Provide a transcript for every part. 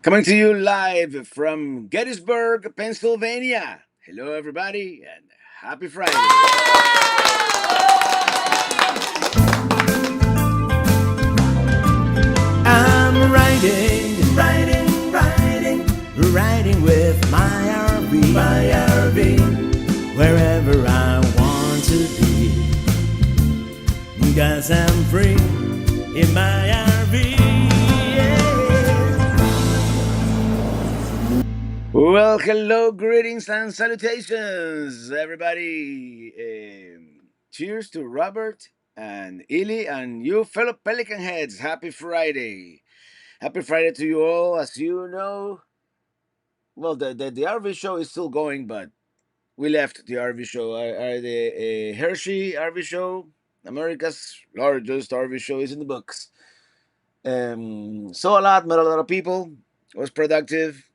Coming to you live from Gettysburg, Pennsylvania. Hello, everybody, and happy Friday. I'm riding with my RV, wherever I want to be. 'Cause I'm free in my RV. Yeah. Well, hello, greetings, and salutations, everybody. Cheers to Robert and Illy and you, fellow Pelican heads. Happy Friday. Happy Friday to you all. As you know, well, the RV show is still going, but we left the RV show. The Hershey RV show, America's largest RV show, is in the books. Saw a lot, met a lot of people, was productive,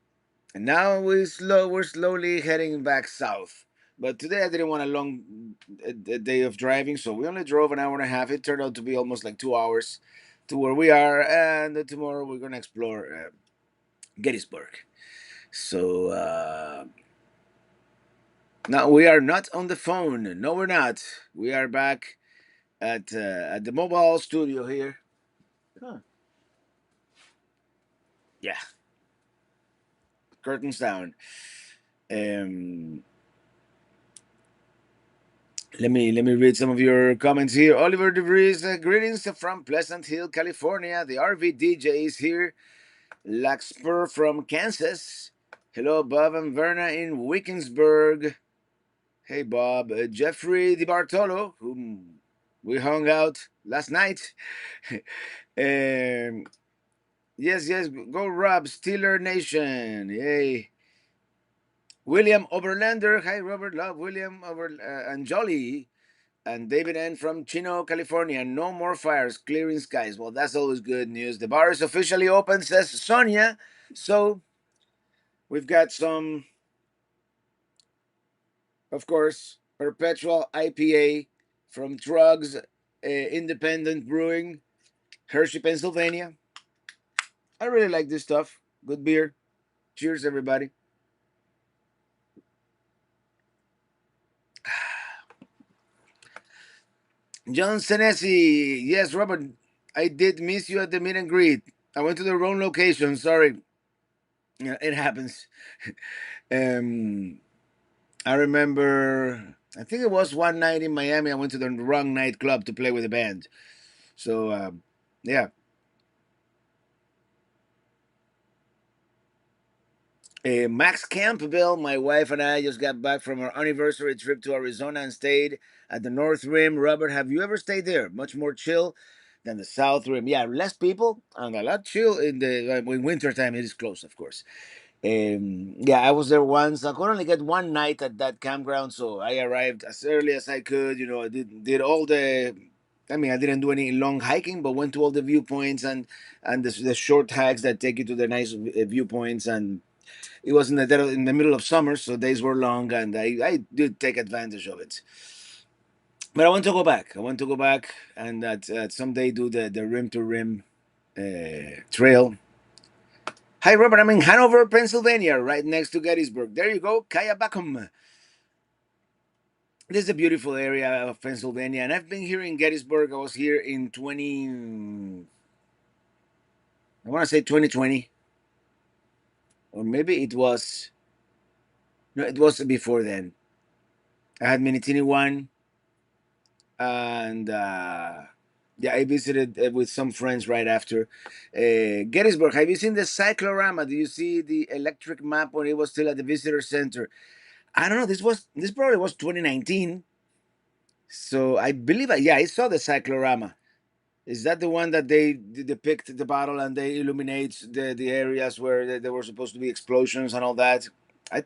and now we're slowly heading back south. But today I didn't want a long a day of driving, so we only drove an hour and a half. It turned out to be almost like 2 hours to where we are, and tomorrow we're gonna explore Gettysburg. So now we are not on the phone. No, we're not. We are back at the mobile studio here. Huh. Yeah, curtains down. Um, let me read some of your comments here. Oliver DeVries, greetings from Pleasant Hill, California. The RV DJ is here. Laxper from Kansas. Hello, Bob and Verna in Wickensburg. Hey, Bob. Jeffrey DiBartolo, whom we hung out last night. um, yes, go Rob, Steeler Nation. Yay. William Oberlander. Hi, Robert. Love William and Jolly. And David N. from Chino, California. No more fires, clearing skies. Well, that's always good news. The bar is officially open, says Sonia. So we've got some, of course, perpetual IPA from Drugs Independent Brewing, Hershey, Pennsylvania. I really like this stuff. Good beer. Cheers, everybody. John Senesi. Yes, Robert, I did miss you at the meet and greet. I went to the wrong location. Sorry. Yeah, it happens. um, I remember, I think it was one night in Miami. I went to the wrong nightclub to play with a band. So, yeah. Max Campbell, my wife and I just got back from our anniversary trip to Arizona and stayed at the North Rim. Robert, have you ever stayed there? Much more chill than the South Rim. Yeah, less people and a lot chill in the in winter time. It is close, of course. Yeah, I was there once. I could only get one night at that campground, so I arrived as early as I could. I did all the. I mean, I didn't do any long hiking, but went to all the viewpoints and the short hikes that take you to the nice viewpoints. And it was in the middle of summer, so days were long, and I did take advantage of it. But I want to go back. I want to go back and that someday do the rim to rim trail. Hi, Robert. I'm in Hanover, Pennsylvania, right next to Gettysburg. There you go, Kaya Bakum. This is a beautiful area of Pennsylvania, and I've been here in Gettysburg. I was here in 20, I want to say 2020, or maybe it was, no, it was before then. I had Minitini one, and yeah, I visited with some friends right after. Gettysburg, have you seen the cyclorama? Do you see the electric map when it was still at the visitor center? I don't know. This probably was 2019. So I believe, yeah, I saw the cyclorama. Is that the one that they depict the battle and they illuminate the areas where there were supposed to be explosions and all that? I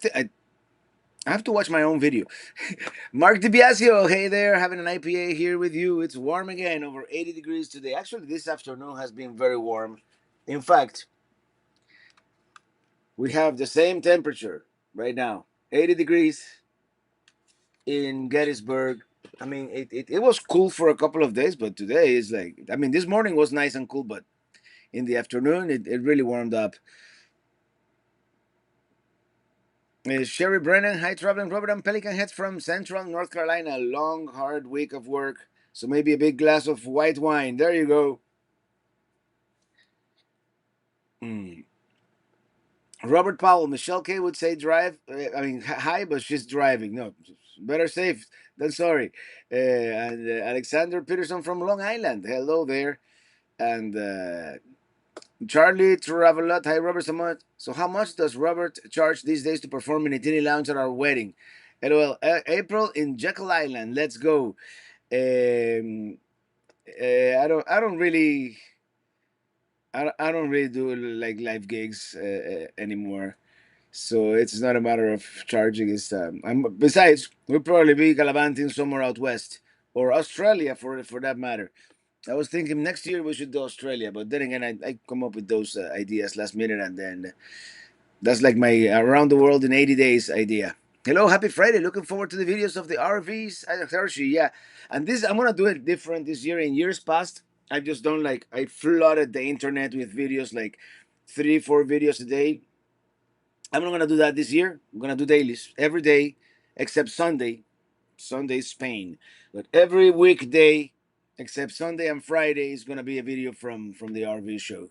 have to watch my own video. Mark DiBiasio, hey there, having an IPA here with you. It's warm again, over 80 degrees today. Actually, this afternoon has been very warm. In fact, we have the same temperature right now, 80 degrees in Gettysburg. I mean, it was cool for a couple of days, but today is like, I mean, this morning was nice and cool, but in the afternoon, it really warmed up. Sherry Brennan, hi, traveling Robert and Pelican Head from Central North Carolina. Long, hard week of work, so maybe a big glass of white wine. There you go. Mm. Robert Powell, Michelle K would say drive. I mean, hi, but she's driving. No, better safe than sorry. And Alexander Peterson from Long Island. Hello there. And Charlie Travelot. Hi, Robert. So, how much does Robert charge these days to perform in a tiny lounge at our wedding? LOL. April in Jekyll Island. Let's go. Um, I don't really. I don't really do like live gigs anymore. So it's not a matter of charging. It's besides we'll probably be gallivanting somewhere out west or Australia for that matter. I was thinking next year we should do Australia, but then again I come up with those ideas last minute, and then that's like my around the world in 80 days idea. Hello, happy Friday! Looking forward to the videos of the RVs at Hershey. Yeah, and this I'm gonna do it different this year. In years past, I've just done like I flooded the internet with videos, like 3, 4 videos a day. I'm not gonna do that this year. I'm gonna do dailies every day except Sunday. Sunday Spain, but every weekday except Sunday and Friday is gonna be a video from the RV show,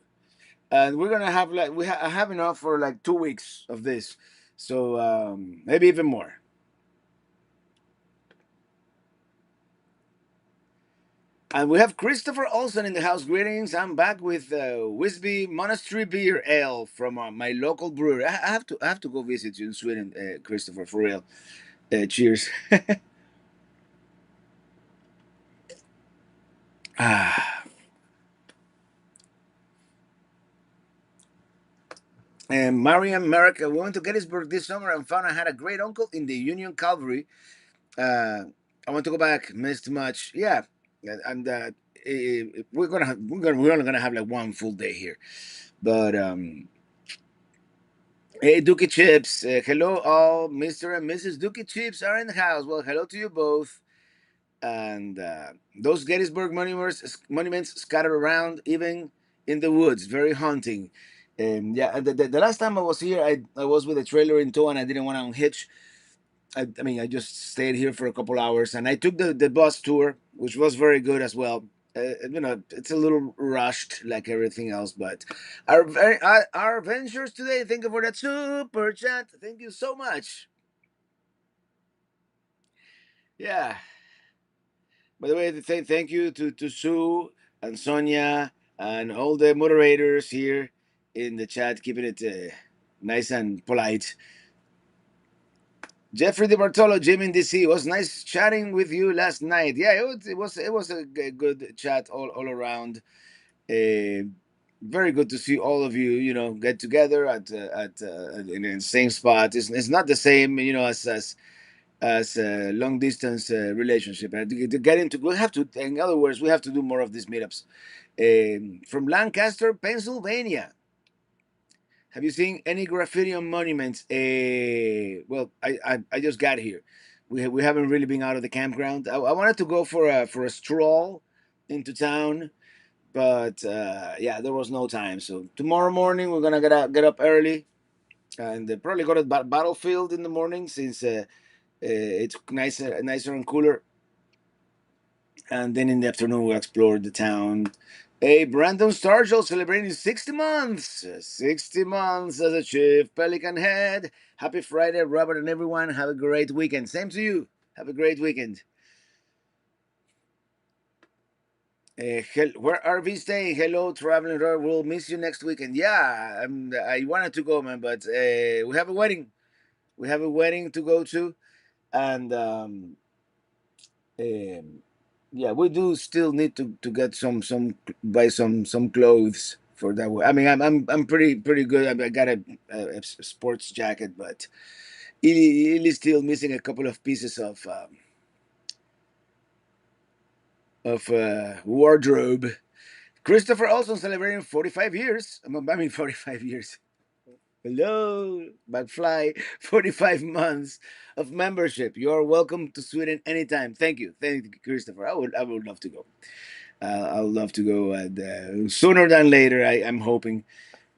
and we're gonna have like I have enough for like 2 weeks of this, so maybe even more. And we have Christopher Olson in the house. Greetings. I'm back with Wisby Monastery Beer Ale from my local brewery. I have to go visit you in Sweden, Christopher, for real. Cheers. Ah. And Mariam America, we went to Gettysburg this summer and found I had a great uncle in the Union Cavalry. Uh, I want to go back. Missed much. Yeah, and we're only gonna have like one full day here. But hey, Dookie Chips. Hello, all. Mr. and Mrs. Dookie Chips are in the house. Well, hello to you both. And those Gettysburg monuments scattered around, even in the woods, very haunting. Yeah, the last time I was here, I was with a trailer in tow and I didn't want to unhitch. I mean, I just stayed here for a couple hours and I took the bus tour, which was very good as well. It's a little rushed like everything else, but our adventures today. Thank you for that super chat. Thank you so much. Yeah. By the way, thank you to Sue and Sonia and all the moderators here in the chat, keeping it nice and polite. Jeffrey De Bartolo, Jim in DC. It was nice chatting with you last night. Yeah, it was a good chat all around. Uh, Very good to see all of you. Get together at in the same spot. It's not the same, as a long distance relationship. And to get into, we have to. In other words, we have to do more of these meetups. From Lancaster, Pennsylvania. Have you seen any graffiti on monuments? Well, I just got here. We haven't really been out of the campground. I wanted to go for a stroll into town, but yeah, there was no time. So tomorrow morning we're gonna get up early and probably go to the battlefield in the morning, since it's nicer and cooler. And then in the afternoon we explored the town. Hey, Brandon Stargell celebrating 60 months. 60 months as a chief Pelican Head. Happy Friday, Robert and everyone. Have a great weekend. Same to you. Have a great weekend. Where are we staying? Hello, traveling Robert. We'll miss you next weekend. Yeah, I wanted to go, man, but we have a wedding. We have a wedding to go to, and um, yeah, we do still need to get some buy some clothes for that. I mean, I'm pretty good. I got a sports jacket, but it is still missing a couple of pieces of wardrobe. Christopher also celebrating 45 years. I mean, 45 years. Hello, McFly. 45 months of membership. You're welcome to Sweden anytime. Thank you, Christopher. I would love to go. I would love to go, and sooner than later. I'm hoping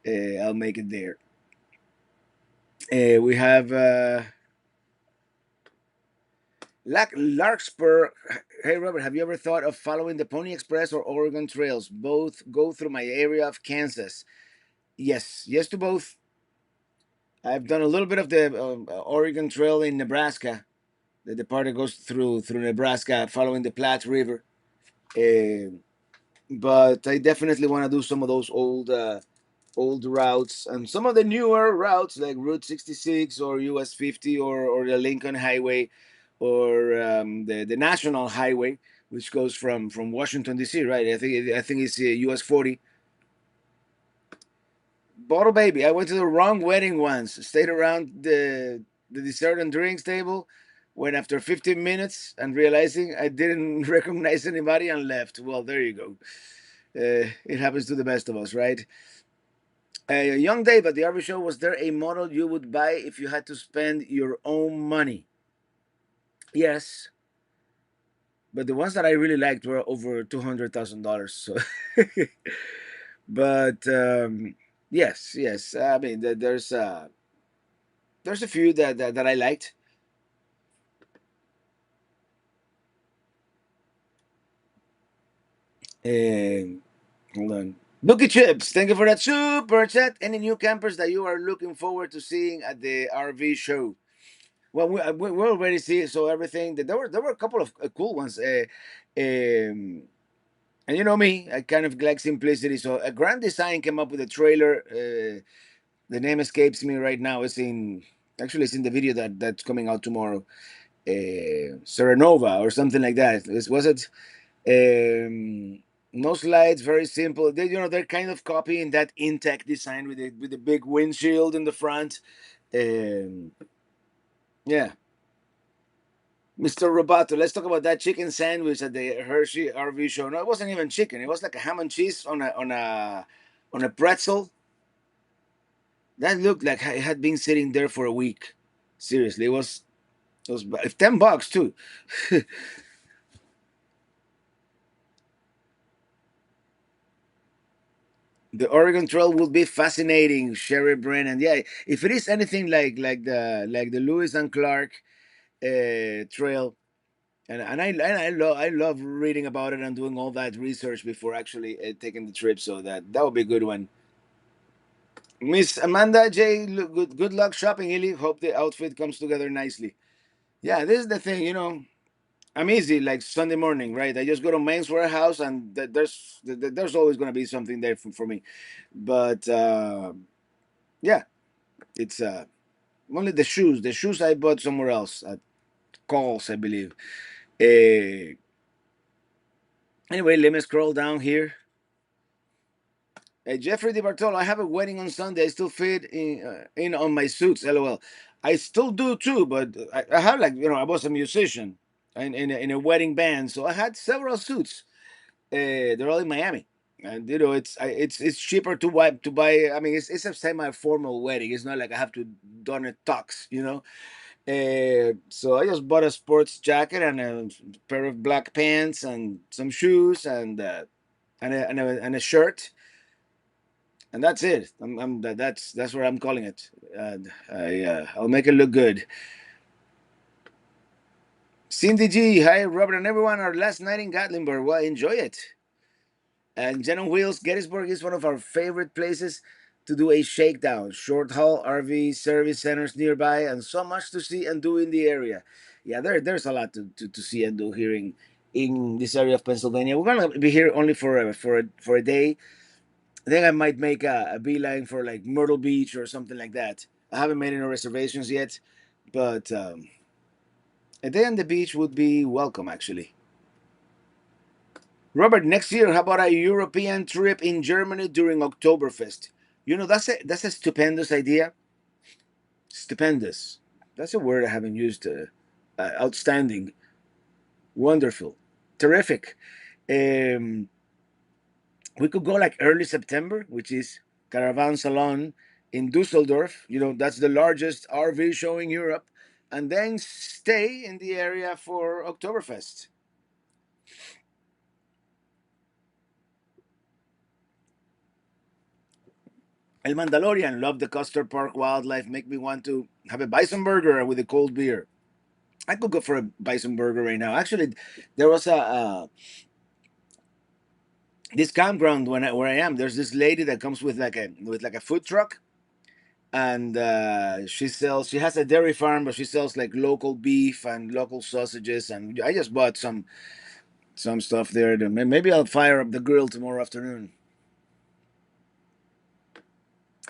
I'll make it there. We have Larkspur. Hey, Robert, have you ever thought of following the Pony Express or Oregon Trails? Both go through my area of Kansas. Yes, yes to both. I've done a little bit of the Oregon Trail in Nebraska. The part that goes through Nebraska, following the Platte River. Uh, but I definitely want to do some of those old routes and some of the newer routes like Route 66 or US 50 or the Lincoln Highway or the National Highway, which goes from Washington D.C. Right? I think it's US 40. Bottle baby, I went to the wrong wedding once. Stayed around the dessert and drinks table. When after 15 minutes and realizing I didn't recognize anybody and left. Well, there you go. It happens to the best of us, right? Young Dave at the RV show, was there a model you would buy if you had to spend your own money? Yes, but the ones that I really liked were over $200,000. So, but yes, yes. I mean, there's a few that I liked. And hold on. Bookie Chips, thank you for that super chat. Any new campers that you are looking forward to seeing at the RV show? Well, we already see so everything. There were a couple of cool ones. And you know me, I kind of like simplicity. So a Grand Design came up with a trailer. The name escapes me right now. It's in the video that's coming out tomorrow. Serenova or something like that. Was it? No slides, very simple. They're kind of copying that Intech design with the big windshield in the front. Um, yeah, Mr. Roboto, let's talk about that chicken sandwich at the Hershey RV show. No, it wasn't even chicken. It was like a ham and cheese on a pretzel. That looked like it had been sitting there for a week. Seriously, it was $10 too. The Oregon Trail will be fascinating, Sherry Brennan. Yeah, if it is anything like the Lewis and Clark trail, and I love reading about it and doing all that research before actually taking the trip. So that would be a good one. Miss Amanda J, good luck shopping, Illy. Hope the outfit comes together nicely. Yeah, this is the thing. I'm easy like Sunday morning, right? I just go to Men's Warehouse, and there's always gonna be something there for me. But yeah, it's only the shoes. The shoes I bought somewhere else at Coles, I believe. Uh, anyway, let me scroll down here. Jeffrey Di Bartolo, I have a wedding on Sunday. I still fit in on my suits. LOL. I still do too, but I have I was a musician in a wedding band, so I had several suits. They're all in Miami, and it's cheaper to buy. I mean, it's a semi-formal wedding. It's not like I have to don a tux, you know. So I just bought a sports jacket and a pair of black pants and some shoes and a shirt, and that's it. That's what I'm calling it. I'll make it look good. Cindy G, hi Robert and everyone. Our last night in Gatlinburg. Well, enjoy it. And Jen on Wheels, Gettysburg is one of our favorite places to do a shakedown. Short haul RV service centers nearby, and so much to see and do in the area. Yeah, there's a lot to see and do here in this area of Pennsylvania. We're gonna be here only for a day. I think I might make a beeline for like Myrtle Beach or something like that. I haven't made any reservations yet, but a day on the beach would be welcome, actually. Robert, next year, how about a European trip in Germany during Oktoberfest? That's a stupendous idea. Stupendous. That's a word I haven't used. Outstanding, wonderful, terrific. Um, we could go like early September, which is Caravan Salon in Dusseldorf. That's the largest RV show in Europe, and then stay in the area for Oktoberfest. El Mandalorian, love the Custer Park wildlife, make me want to have a bison burger with a cold beer. I could go for a bison burger right now. Actually, there was a this campground where I am. There's this lady that comes with like a food truck, and she has a dairy farm, but she sells like local beef and local sausages. And I just bought some stuff there. Maybe I'll fire up the grill tomorrow afternoon.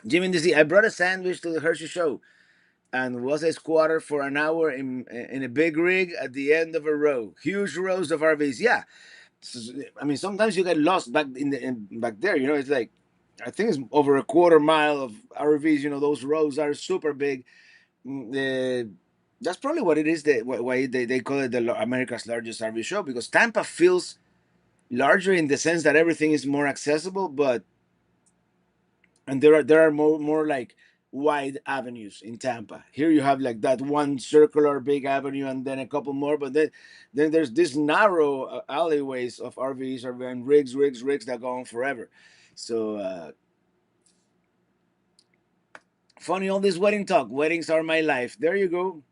Jimmy DC, I brought a sandwich to the Hershey show and was a squatter for an hour in a big rig at the end of a row. Huge rows of RVs. Yeah, I mean sometimes you get lost back there. You know, it's like I think it's over a quarter mile of RVs. You know, those rows are super big. Uh, that's probably what it is. Why they call it America's largest RV show, because Tampa feels larger in the sense that everything is more accessible, but and there are more like wide avenues in Tampa. Here you have like that one circular big avenue and then a couple more, but then there's this narrow alleyways of RVs and rigs that go on forever. So funny all this wedding talk. Weddings are my life. There you go.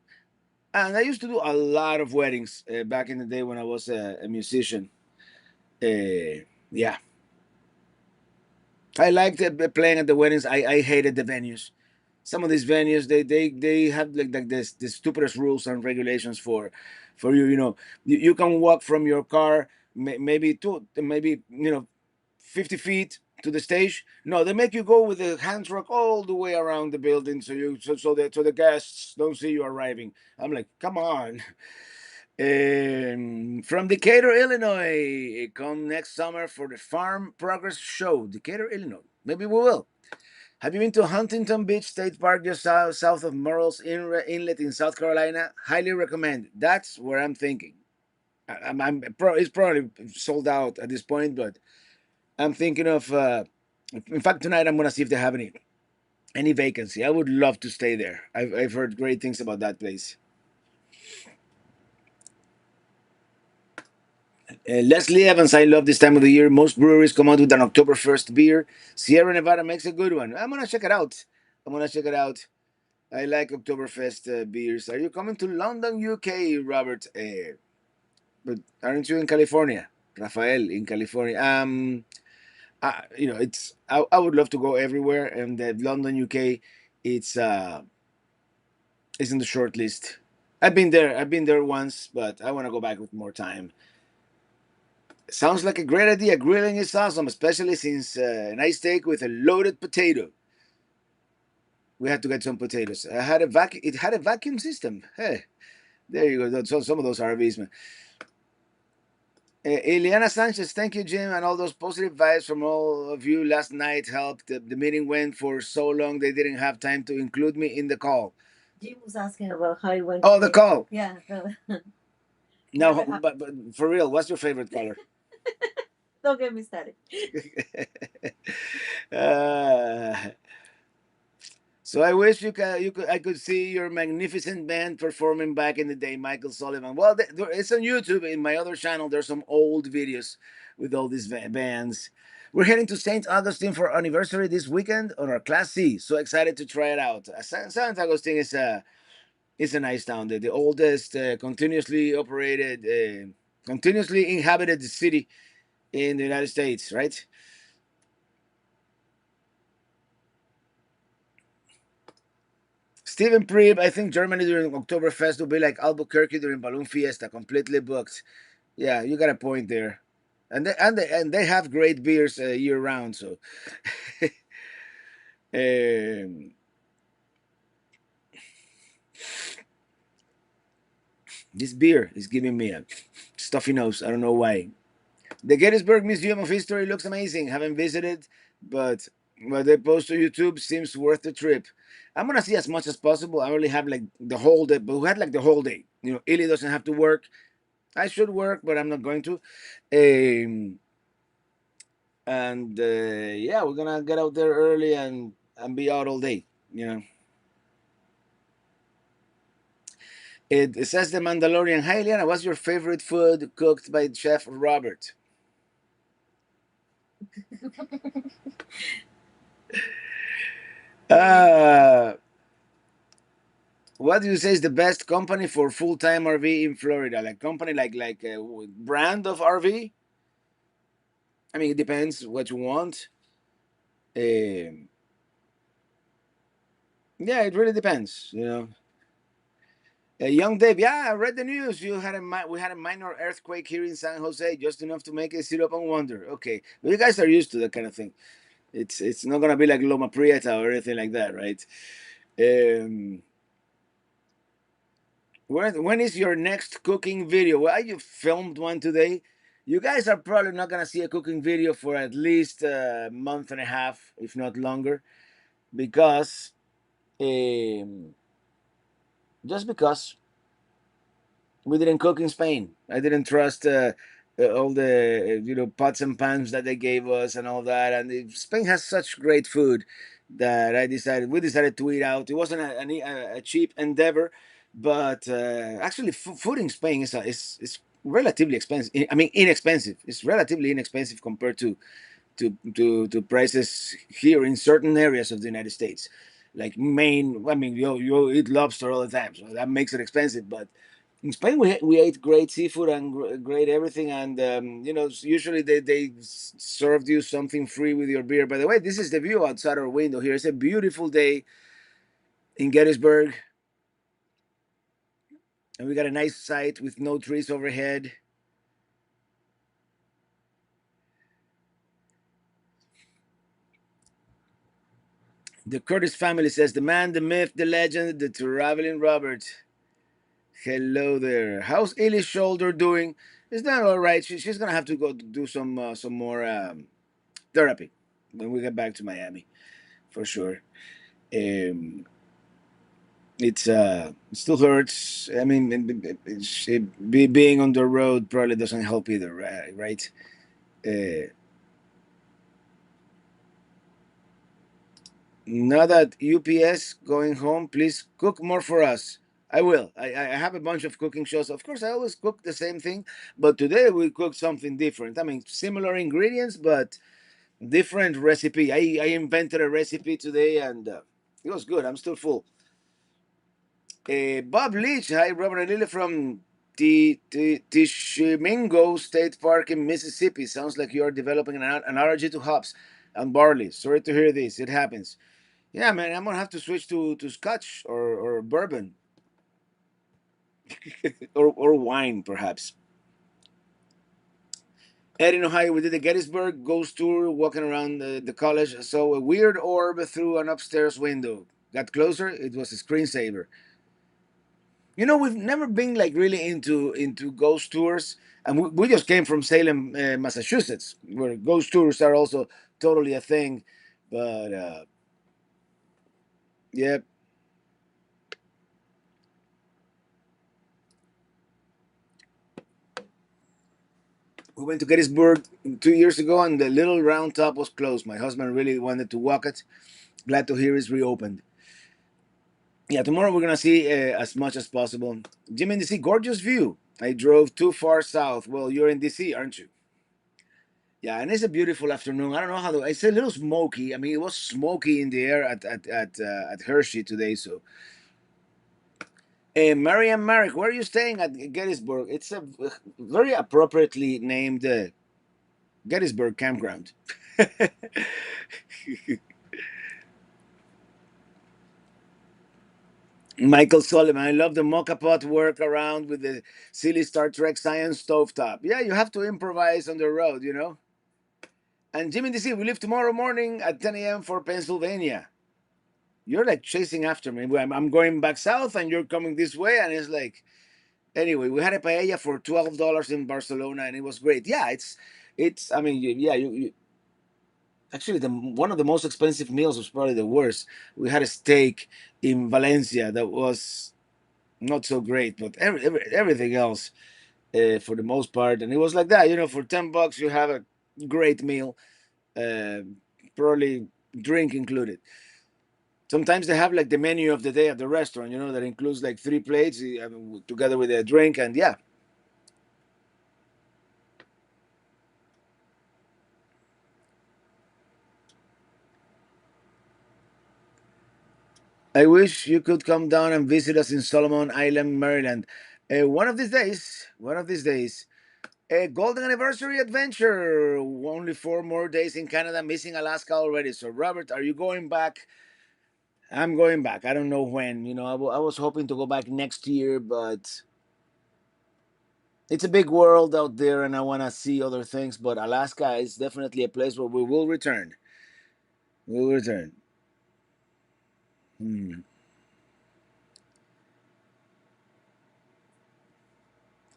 And I used to do a lot of weddings back in the day when I was a musician. Yeah, I liked playing at the weddings. I hated the venues. Some of these venues they have like this the stupidest rules and regulations for you. You know, you can walk from your car maybe 50 feet to the stage. No, they make you go with the hand truck all the way around the building so the guests don't see you arriving. I'm like, come on. From Decatur, Illinois, come next summer for the Farm Progress Show, Decatur, Illinois. Maybe we will. Have you been to Huntington Beach State Park just south of Murrells Inlet in South Carolina? Highly recommend. That's where I'm thinking. It's probably sold out at this point, but I'm thinking of. In fact, tonight I'm gonna see if they have any vacancy. I would love to stay there. I've heard great things about that place. Leslie Evans, I love this time of the year. Most breweries come out with an Oktoberfest beer. Sierra Nevada makes a good one. I'm gonna check it out. I'm gonna check it out. I like Oktoberfest beers. Are you coming to London, UK, Robert? But aren't you in California, Rafael? In California. It's I would love to go everywhere, and London, UK, it's uh, it's in the short list. I've been there. I've been there once, but I want to go back with more time. Sounds like a great idea. Grilling is awesome, especially since a nice steak with a loaded potato. We had to get some potatoes. I had a vacuum. It had a vacuum system. Hey, there you go. So some of those RVs, man. Eliana Sanchez, thank you, Jim, and all those positive vibes from all of you last night helped. The meeting went for so long they didn't have time to include me in the call. Jim was asking about how it went. Oh, the call. Yeah. Now, but for real, what's your favorite color? Don't get me started. uh, so I wish I could see your magnificent band performing back in the day, Michael Sullivan. Well, it's on YouTube. In my other channel, there's some old videos with all these bands. We're heading to St. Augustine for our anniversary this weekend on our Class C. So excited to try it out. St. Augustine is a nice town. The oldest continuously inhabited city in the United States, right? Stephen Preeb, I think Germany during Oktoberfest will be like Albuquerque during Balloon Fiesta, completely booked. Yeah, you got a point there. And they have great beers year round. So, um, this beer is giving me a stuffy nose. I don't know why. The Gettysburg Museum of History looks amazing. Haven't visited, but what they post to YouTube seems worth the trip. I'm gonna see as much as possible. I only have like the whole day, but we had like the whole day. You know, Illy doesn't have to work. I should work, but I'm not going to. Um, and yeah, we're gonna get out there early and be out all day. You know, it says the Mandalorian. Hi, Liana, what's your favorite food cooked by Chef Robert? Uh, what do you say is the best company for full time RV in Florida? Like company, like a brand of RV. I mean, it depends what you want. Um, yeah, it really depends. Young Dave, yeah, I read the news. We had a minor earthquake here in San Jose, just enough to make it sit up and wonder. Okay, but you guys are used to that kind of thing. It's not gonna be like Loma Prieta or anything like that, right? Um, when is your next cooking video? Well, you filmed one today. You guys are probably not gonna see a cooking video for at least a month and a half, if not longer, because um, just because we didn't cook in Spain. I didn't trust all the pots and pans that they gave us and all that. And Spain has such great food that we decided to eat out. It wasn't a cheap endeavor, but actually, food in Spain is relatively expensive. I mean, inexpensive. It's relatively inexpensive compared to prices here in certain areas of the United States. Like Maine, I mean, you eat lobster all the time, so that makes it expensive. But in Spain, we ate great seafood and great everything, and usually they served you something free with your beer. By the way, this is the view outside our window here. It's a beautiful day in Gettysburg, and we got a nice site with no trees overhead. The Curtis family says the man, the myth, the legend, the traveling Robert. Hello there. How's Ellie's shoulder doing? It's not all right. She's gonna have to go do some more therapy when we get back to Miami for sure. Um, it still hurts. I mean, being on the road probably doesn't help either, right? Uh, Now that UPS going home, please cook more for us. I will. I have a bunch of cooking shows. Of course, I always cook the same thing, but today we cooked something different. I mean, similar ingredients, but different recipe. I invented a recipe today, and it was good. I'm still full. Bob Leach, hi, Robert and Lily from Tishomingo State Park in Mississippi. Sounds like you are developing an allergy to hops and barley. Sorry to hear this. It happens. Yeah, man, I'm gonna have to switch to Scotch or bourbon or wine, perhaps. Ed in Ohio, we did the Gettysburg ghost tour, walking around the college. Saw a weird orb through an upstairs window. Got closer, it was a screensaver. We've never been like really into ghost tours, and we just came from Salem, Massachusetts, where ghost tours are also totally a thing. But yeah, we went to Gettysburg 2 years ago, and the little round top was closed. My husband really wanted to walk it. Glad to hear it's reopened. Yeah, tomorrow we're gonna see as much as possible. Jim in DC, gorgeous view. I drove too far south. Well, you're in DC, aren't you? Yeah, and it's a beautiful afternoon. I don't know how to. It's a little smoky. I mean, it was smoky in the air at Hershey today. So, Mary and Marek, where are you staying at Gettysburg? It's a very appropriately named Gettysburg Campground. Michael Sullivan, I love the mocha pot work around with the silly Star Trek science stovetop. Yeah, you have to improvise on the road. And Jimmy DC, we leave tomorrow morning at 10 a.m. for Pennsylvania. You're like chasing after me. I'm going back south and you're coming this way. And it's like, anyway, we had a paella for $12 in Barcelona and it was great. Yeah, I mean, yeah, actually, one of the most expensive meals was probably the worst. We had a steak in Valencia that was not so great, but everything else for the most part. And it was like that, for $10 you have a great meal, uh, probably drink included. Sometimes they have like the menu of the day at the restaurant, that includes like three plates together with a drink, and yeah. I wish you could come down and visit us in Solomon Island, Maryland. One of these days, one of these days. A golden anniversary adventure. Only 4 more days in Canada, missing Alaska already. So, Robert, are you going back? I'm going back. I don't know when. I was hoping to go back next year, but it's a big world out there and I want to see other things. But Alaska is definitely a place where we will return. We'll return. Hmm.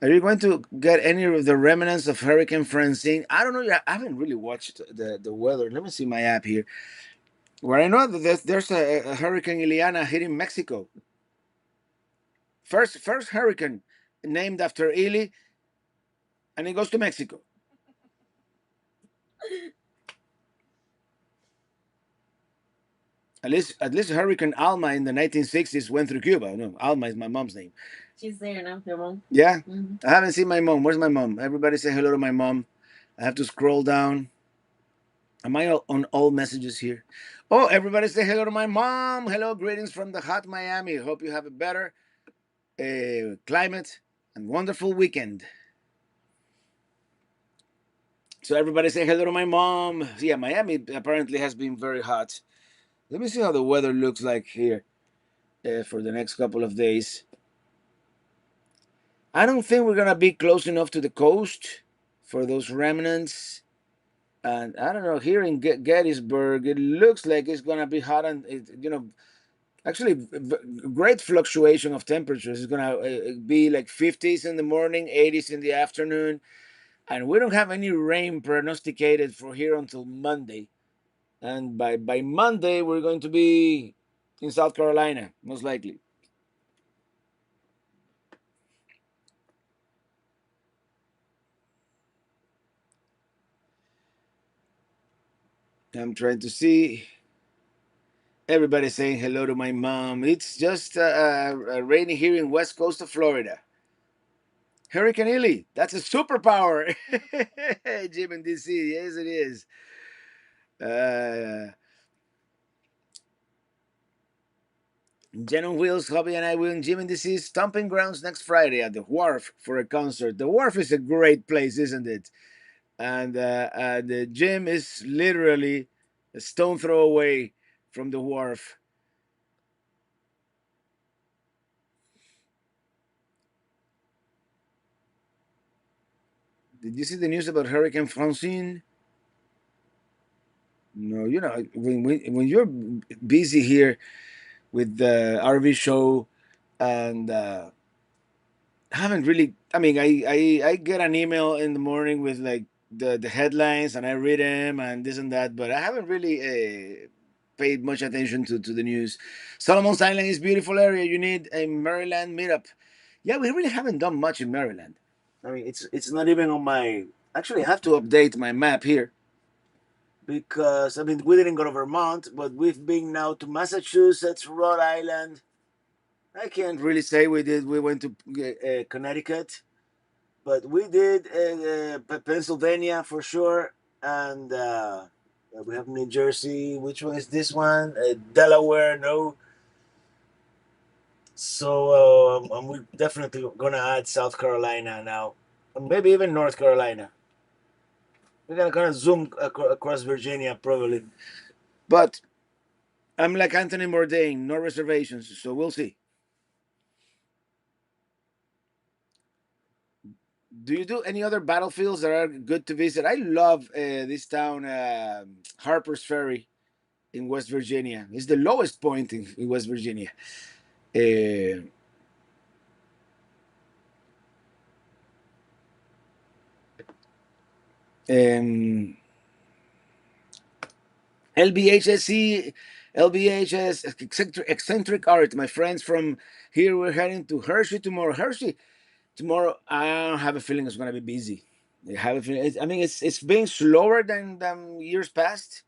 Are you going to get any of the remnants of Hurricane Francine? I don't know. I haven't really watched the weather. Let me see my app here. Where I know that there's a Hurricane Ileana hitting Mexico. First hurricane named after Ili, and it goes to Mexico. At least Hurricane Alma in the 1960s went through Cuba. No, Alma is my mom's name. She's there now, your mom. Yeah, I haven't seen my mom. Where's my mom? Everybody say hello to my mom. I have to scroll down. Am I on all messages here? Oh, everybody say hello to my mom. Hello, greetings from the hot Miami. Hope you have a better climate and wonderful weekend. So everybody say hello to my mom. Yeah, Miami apparently has been very hot. Let me see how the weather looks like here for the next couple of days. I don't think we're gonna be close enough to the coast for those remnants. And I don't know, here in Gettysburg, it looks like it's gonna be hot and actually great fluctuation of temperatures. It's gonna be like 50s in the morning, 80s in the afternoon, and we don't have any rain prognosticated for here until Monday. And by Monday we're going to be in South Carolina, most likely. I'm trying to see. Everybody saying hello to my mom. It's just rainy here in west coast of Florida. Hurricane Illy, that's a superpower. Jim in DC, yes it is. Uh, Jen on Wheels, Hobby and I will in Jim in DC Stomping Grounds next Friday at the Wharf for a concert. The Wharf is a great place, isn't it? And the gym is literally a stone throw away from the wharf. Did you see the news about Hurricane Francine? No, when you're busy here with the RV show and haven't really. I mean, I get an email in the morning with like the headlines and I read them and this and that, but I haven't really paid much attention to the news. Solomon's Island is beautiful area. You need a Maryland meetup. Yeah, we really haven't done much in Maryland. I mean, it's not even on my. Actually, I have to update my map here because I mean we didn't go to Vermont, but we've been now to Massachusetts, Rhode Island. I can't really say we did. We went to Connecticut, but we did Pennsylvania for sure, and we have New Jersey. Which one is this one? Delaware, no. So we're definitely gonna add South Carolina now, and maybe even North Carolina. We're gonna kind of zoom across Virginia probably, but I'm like Anthony Bourdain, no reservations. So we'll see. Do you do any other battlefields that are good to visit? I love this town, Harper's Ferry in West Virginia. It's the lowest point in West Virginia. Uh, um, LBHSC, LBHS, eccentric art. My friends from here, we're heading to Hershey tomorrow. Hershey tomorrow. I have a feeling it's gonna be busy. I have a feeling. I mean, it's being slower than years past.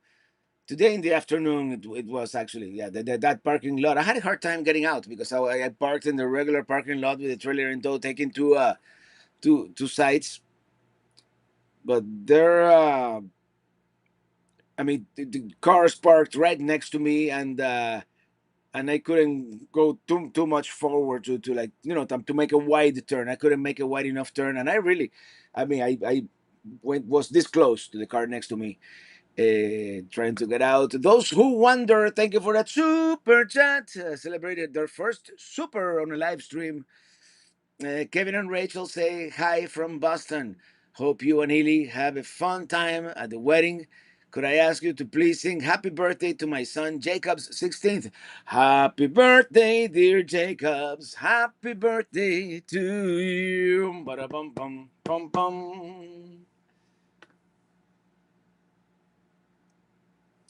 Today in the afternoon, it was actually yeah that parking lot. I had a hard time getting out because I parked in the regular parking lot with the trailer in tow, taking two sites. But there, I mean, the cars parked right next to me, and and I couldn't go too much forward to like to make a wide turn. I couldn't make a wide enough turn, and I really, I mean, I was this close to the car next to me, trying to get out. Those who wonder, thank you for that super chat. Celebrated their first super on a live stream. Kevin and Rachel say hi from Boston. Hope you and Healy have a fun time at the wedding. Could I ask you to please sing happy birthday to my son Jacob's 16th? Happy birthday, dear Jacobs. Happy birthday to you. Ba-da-bum, bum, bum, bum.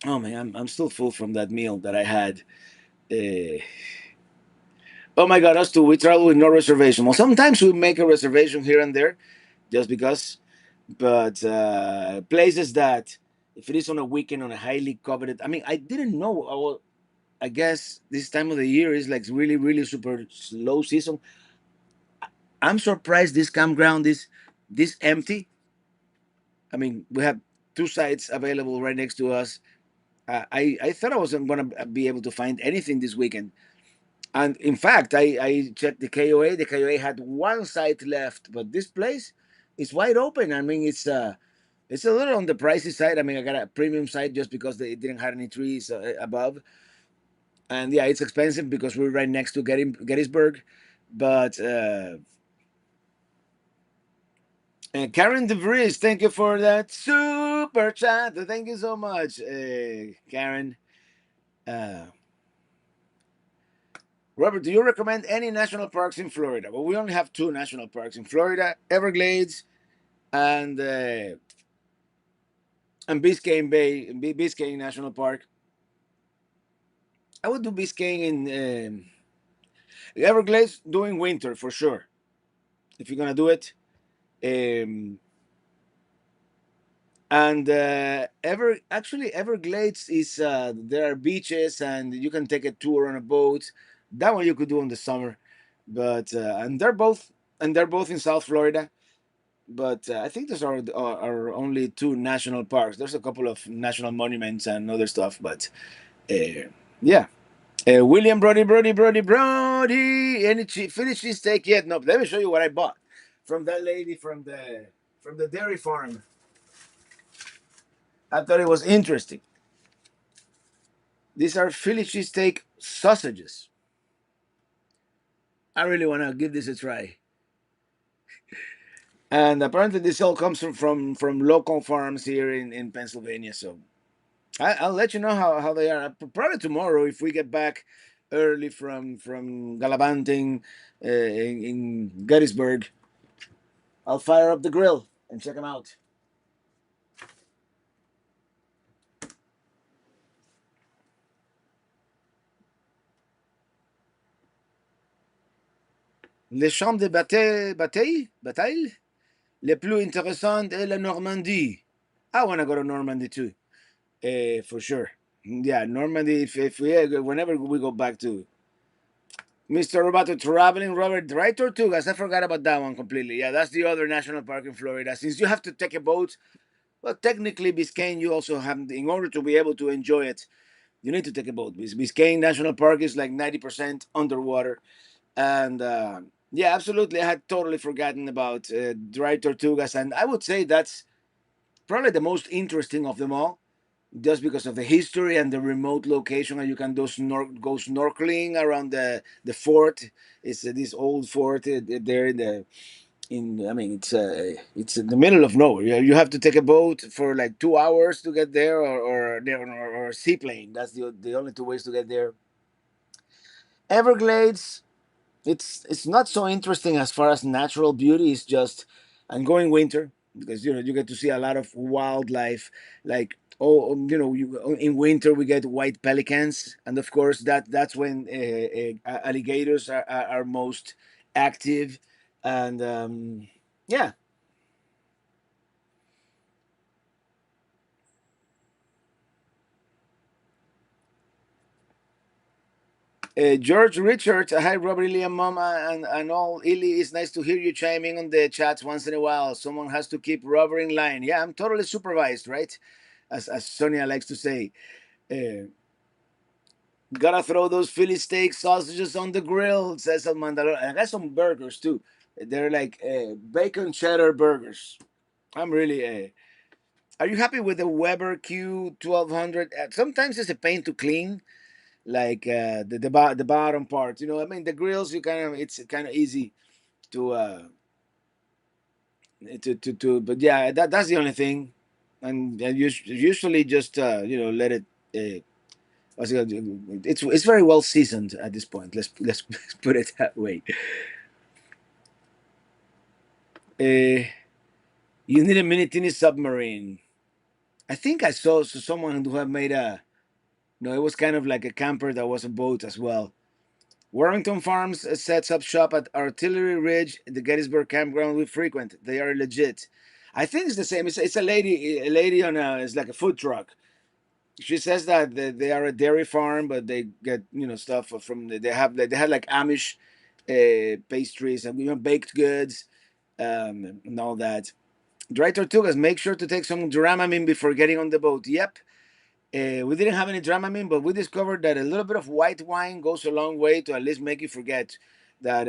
Oh man, I'm still full from that meal that I had. Uh, oh my God, us too. We travel with no reservation. Well, sometimes we make a reservation here and there just because, but places that if it is on a weekend on a highly coveted, I mean, I didn't know. I guess this time of the year is like really, really super slow season. I'm surprised this campground is this empty. I mean, we have two sites available right next to us. I thought I wasn't gonna be able to find anything this weekend. And in fact, I checked the KOA. The KOA had one site left, but this place is wide open. I mean, it's a little on the pricey side. I mean, I got a premium site just because they didn't have any trees above, and yeah, it's expensive because we're right next to Gettysburg. But Karen DeVries, thank you for that super chat. Thank you so much, Karen. Uh, Robert, do you recommend any national parks in Florida? Well, we only have two national parks in Florida: Everglades and uh, and Biscayne Bay, Biscayne National Park. I would do Biscayne in Everglades during winter for sure. If you're gonna do it, um, and actually Everglades is there are beaches and you can take a tour on a boat. That one you could do in the summer, but and they're both in South Florida. But I think those are only two national parks. There's a couple of national monuments and other stuff, but yeah. William Brody. Any Philly cheesesteak yet? No. Let me show you what I bought from that lady from the dairy farm. I thought it was interesting. These are Philly cheesesteak sausages. I really want to give this a try. And apparently, this all comes from local farms here in Pennsylvania. So I'll let you know how they are. Probably tomorrow if we get back early from Galabanting in Gettysburg. I'll fire up the grill and check them out. Les champs de bataille, les plus intéressantes est la Normandie. I want to go to Normandy too, for sure. Yeah, Normandy. If we whenever we go back to Mr. Roboto traveling Robert right Tortugas. I forgot about that one completely. Yeah, that's the other national park in Florida. Since you have to take a boat, well, technically Biscayne, you also have in order to be able to enjoy it, you need to take a boat. Biscayne National Park is like 90% underwater, and yeah, absolutely. I had totally forgotten about Dry Tortugas, and I would say that's probably the most interesting of them all, just because of the history and the remote location, and you can go snorkeling around the fort. It's this old fort there in I mean it's in the middle of nowhere. You have to take a boat for like 2 hours to get there, or a seaplane. That's the only two ways to get there. Everglades, it's not so interesting as far as natural beauty. It's just I'm going winter because you get to see a lot of wildlife. Like in winter we get white pelicans, and of course that's when alligators are most active, and yeah. George Richards, hi Robert, Liam, Mama, and all. Illy, it's nice to hear you chiming on the chats once in a while. Someone has to keep Robert in line. Yeah, I'm totally supervised, right? As Sonia likes to say. Uh, Gotta throw those Philly steak sausages on the grill, says El Mandalor. I got some burgers too. They're like bacon cheddar burgers. I'm really. Are you happy with the Weber Q1200? Sometimes it's a pain to clean, like the bottom part. You know, I mean the grills. You kind of it's kind of easy to But yeah, that's the only thing. And usually just let it. Uh, it's very well seasoned at this point. Let's put it that way. Uh, you need a mini teeny submarine. I think I saw someone who had made a. No, it was kind of like a camper that was a boat as well. Warrington Farms sets up shop at Artillery Ridge, the Gettysburg campground we frequent. They are legit. I think it's the same. It's a lady on a. It's like a food truck. She says that they are a dairy farm, but they get stuff from they have like Amish pastries and baked goods and all that. Dry tortugas. Make sure to take some Dramamine before getting on the boat. Yep. We didn't have any Dramamine, but we discovered that a little bit of white wine goes a long way to at least make you forget that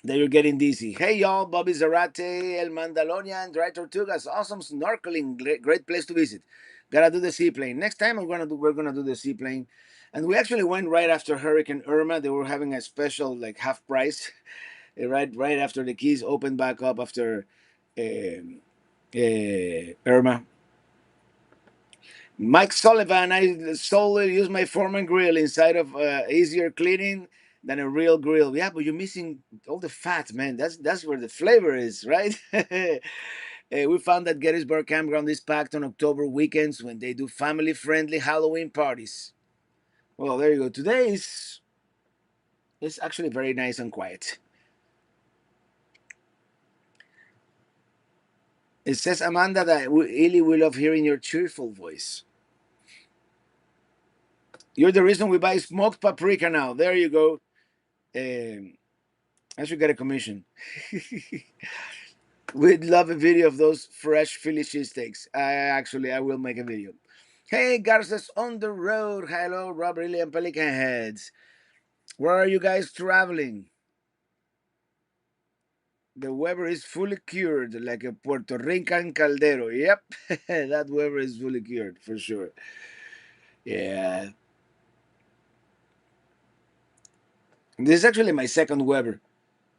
that you're getting dizzy. Hey y'all, Bobby Zarate, El Mandalorian, Dry Tortugas, awesome snorkeling, great place to visit. Gotta do the seaplane. Next time we're gonna do the seaplane. And we actually went right after Hurricane Irma. They were having a special like half price, right after the keys opened back up after Irma. Mike Sullivan, I solely use my Foreman grill inside of easier cleaning than a real grill. Yeah, but you're missing all the fat, man. That's where the flavor is, right? We found that Gettysburg Campground is packed on October weekends when they do family-friendly Halloween parties. Well, there you go. Today is it's actually very nice and quiet. It says Amanda that Illy will love hearing your cheerful voice. You're the reason we buy smoked paprika now. There you go. Um, I should get a commission. We'd love a video of those fresh Philly cheesesteaks. I will make a video. Hey, Garces on the road. Hello, Robert Lee and Pelican Heads. Where are you guys traveling? The Weber is fully cured, like a Puerto Rican caldero. Yep, that Weber is fully cured for sure. Yeah, this is actually my second Weber.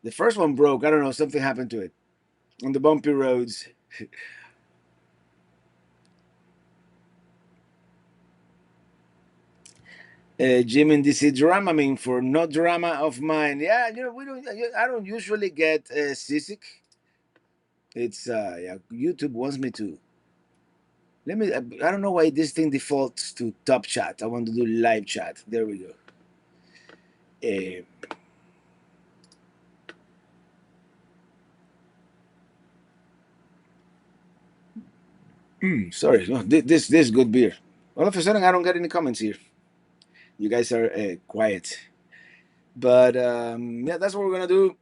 The first one broke. I don't know, something happened to it on the bumpy roads. Jim in DC Dramamine for no drama of mine. Yeah, we don't. I don't usually get seasick. It's yeah. YouTube wants me to. Let me. I don't know why this thing defaults to top chat. I want to do live chat. There we go. Uh, sorry, no, this good beer. All of a sudden, I don't get any comments here. You guys are quiet. But yeah, that's what we're gonna do.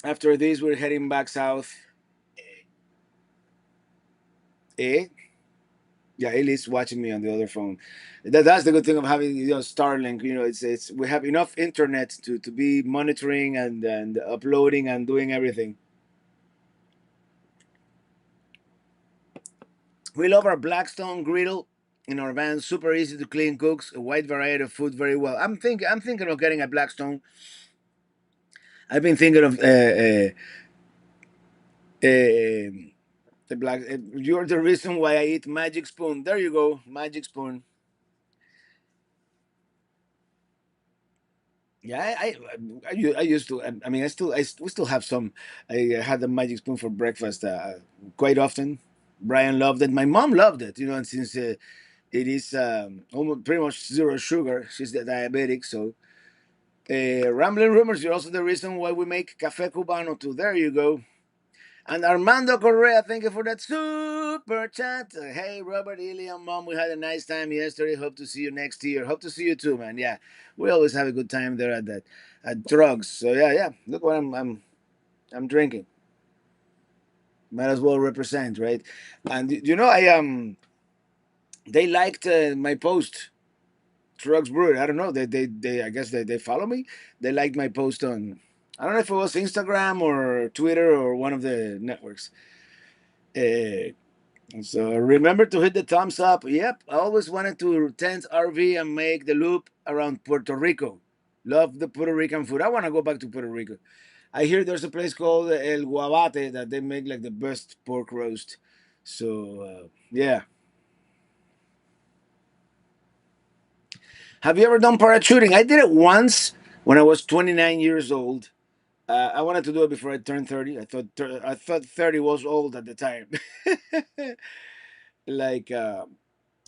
After this, we're heading back south. Eh? Yeah, Elie's watching me on the other phone. That's the good thing of having Starlink. It's we have enough internet to be monitoring and uploading and doing everything. We love our Blackstone griddle in our van. Super easy to clean, cooks a wide variety of food very well. I'm thinking of getting a Blackstone. I've been thinking of the black. You're the reason why I eat Magic Spoon. There you go, Magic Spoon. Yeah, I used to. I mean, we still have some. I had the Magic Spoon for breakfast quite often. Brian loved it. My mom loved it. And since it is almost pretty much zero sugar, she's diabetic. So, rambling rumors. You're also the reason why we make cafe cubano too. There you go. And Armando Correa, thank you for that super chat. Hey, Robert, Ely, and Mom, we had a nice time yesterday. Hope to see you next year. Hope to see you too, man. Yeah, we always have a good time there at drugs. So yeah. Look what I'm drinking. Might as well represent, right? And I they liked my post. Trucks Brewery. I don't know. They I guess they follow me. They liked my post on. I don't know if it was Instagram or Twitter or one of the networks. Uh, so remember to hit the thumbs up. Yep, I always wanted to tent RV and make the loop around Puerto Rico. Love the Puerto Rican food. I want to go back to Puerto Rico. I hear there's a place called El Guabate that they make like the best pork roast. So yeah. Have you ever done parachuting? I did it once when I was 29 years old. I wanted to do it before I turned 30. I thought 30 was old at the time. like uh,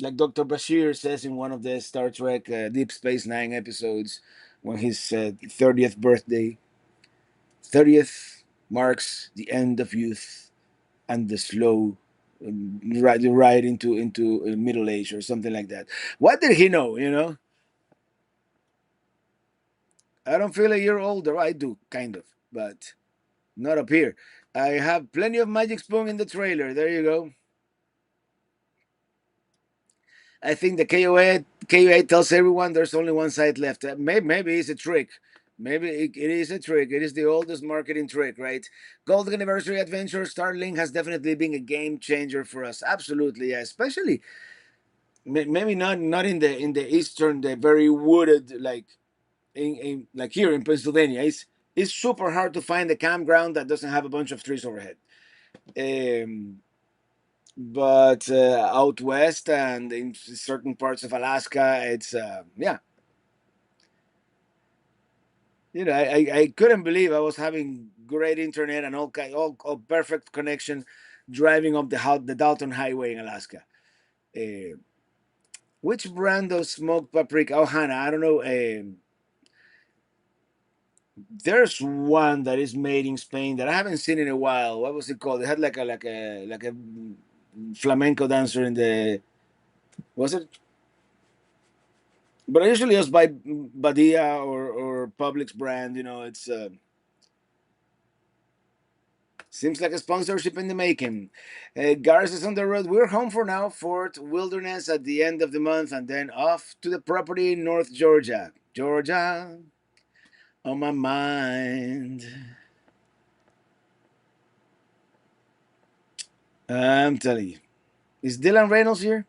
like Dr. Bashir says in one of the Star Trek Deep Space Nine episodes, when his 30th birthday, 30th marks the end of youth and the slow ride into middle age or something like that. What did he know? I don't feel a year older. I do kind of, but not up here. I have plenty of magic spoon in the trailer. There you go. I think the KOA tells everyone there's only one site left. Maybe it's a trick. Maybe it is a trick. It is the oldest marketing trick, right? Golden Anniversary Adventure Starlink has definitely been a game changer for us. Absolutely, yeah. Especially maybe not in the eastern, the very wooded in like here in Pennsylvania. It's super hard to find a campground that doesn't have a bunch of trees overhead. Um, but out west and in certain parts of Alaska, it's yeah. I couldn't believe I was having great internet and all perfect connection driving up the Dalton Highway in Alaska. Uh, which brand of smoked paprika? Oh, Hannah, I don't know. There's one that is made in Spain that I haven't seen in a while. What was it called? It had like a flamenco dancer in the was it but I usually just buy Badia or Publix brand. It's seems like a sponsorship in the making. Garris is on the road. We're home for now. Fort Wilderness at the end of the month, and then off to the property in North Georgia. Georgia on my mind. I'm telling you, is Dylan Reynolds here?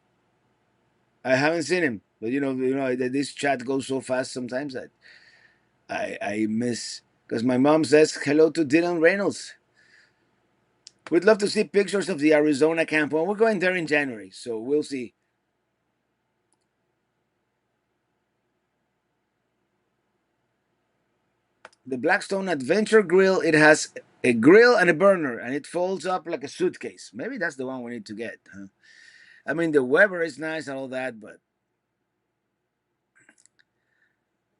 I haven't seen him, but this chat goes so fast sometimes that I miss because my mom says hello to Dylan Reynolds. We'd love to see pictures of the Arizona camp. Well, we're going there in January, so we'll see. The Blackstone Adventure Grill, it has a grill and a burner, and it folds up like a suitcase. Maybe that's the one we need to get. Huh? I mean, the weather is nice and all that, but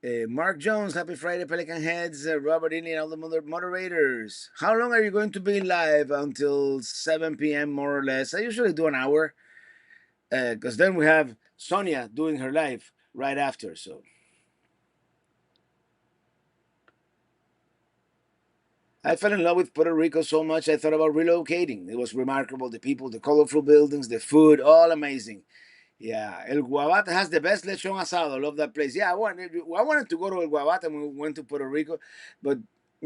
Mark Jones, happy Friday, Pelican Heads, Robert Indy, and all the moderators. How long are you going to be live? Until 7 p.m., more or less. I usually do an hour, because then we have Sonia doing her live right after. So I fell in love with Puerto Rico so much I thought about relocating. It was remarkable. The people, the colorful buildings, the food, all amazing. Yeah, El Guabate has the best lechon asado. I love that place. Yeah, I wanted to go to El Guabate when we went to Puerto Rico, but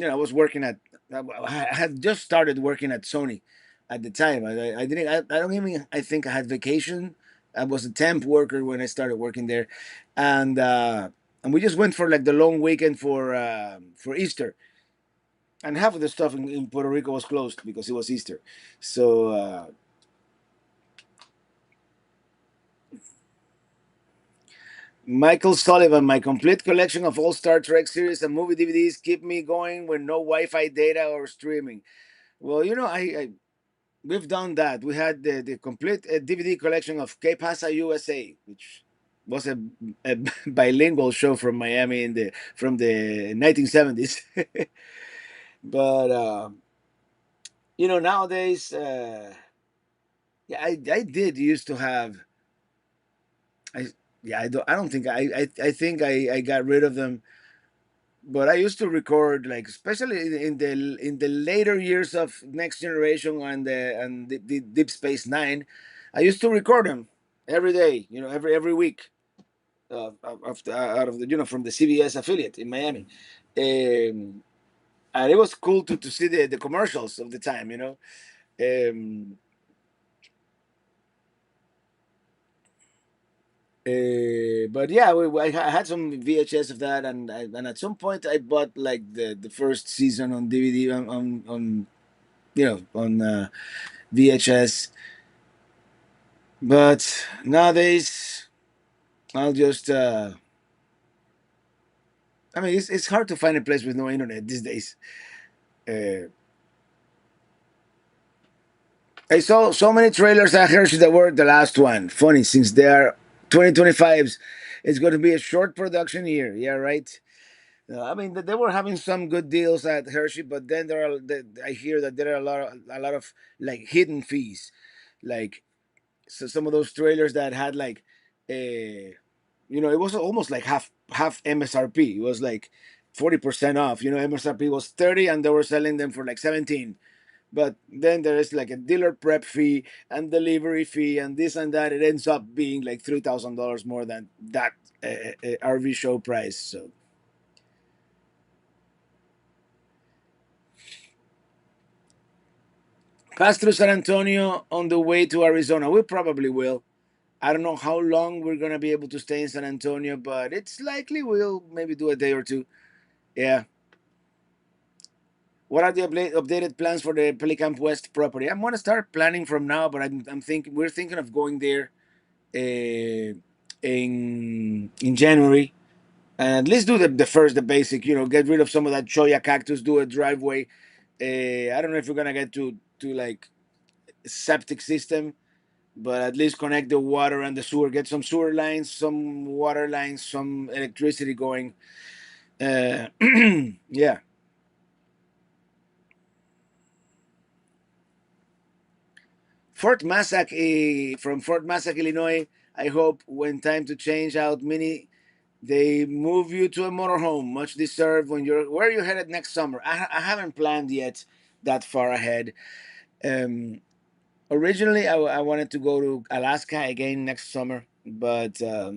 I was working at. I had just started working at Sony at the time. I didn't. I don't even. I think I had vacation. I was a temp worker when I started working there, and uh, and we just went for like the long weekend for Easter, and half of the stuff in Puerto Rico was closed because it was Easter. So. Michael Sullivan, my complete collection of all Star Trek series and movie DVDs keep me going when no Wi-Fi data or streaming. Well, I we've done that. We had the complete DVD collection of Que Pasa USA, which was a bilingual show from Miami from the 1970s. but nowadays, yeah, I did used to have. I yeah, I don't think I think I got rid of them, but I used to record like especially in the later years of Next Generation and the Deep Space Nine. I used to record them every day, every week. out of the from the CBS affiliate in Miami, um, and it was cool to see the commercials of the time. Um, but yeah, I had some VHS of that, and at some point I bought like the first season on DVD on on VHS. But nowadays I'll just I mean it's hard to find a place with no internet these days. Uh, I saw so many trailers at Hershey that were the last one. Funny since they are 2025s, it's going to be a short production year. Yeah, right. I mean, they were having some good deals at Hershey, but then I hear that there are a lot of like hidden fees, like so some of those trailers that had like, it was almost like half MSRP. It was like 40% off. MSRP was 30, and they were selling them for like 17. But then there is like a dealer prep fee and delivery fee and this and that. It ends up being like $3,000 more than that RV show price. So pass through San Antonio on the way to Arizona. We probably will. I don't know how long we're gonna be able to stay in San Antonio, but it's likely we'll maybe do a day or two. Yeah. What are the updated plans for the Pelicamp West property? I'm gonna start planning from now, but I'm thinking we're thinking of going there in January, and at least do the basic. Get rid of some of that cholla cactus, do a driveway. I don't know if we're gonna get to like septic system, but at least connect the water and the sewer. Get some sewer lines, some water lines, some electricity going. Yeah. From Fort Massac, Illinois. I hope when time to change out Mini, they move you to a motorhome. Much deserved. Where are you headed next summer? I haven't planned yet that far ahead. Um, Originally, I wanted to go to Alaska again next summer, but I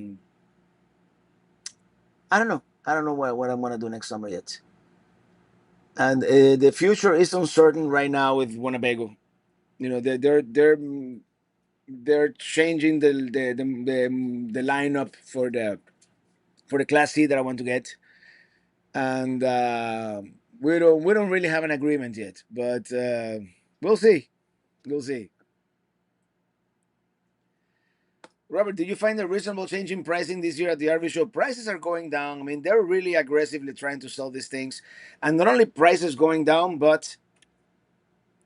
don't know. I don't know what I'm gonna do next summer yet. And the future is uncertain right now with Winnebago. They're changing the lineup for the Class C that I want to get, and we don't really have an agreement yet, but we'll see. We'll see. Robert, did you find a reasonable change in pricing this year at the RV show? Prices are going down. I mean, they're really aggressively trying to sell these things, and not only prices going down, but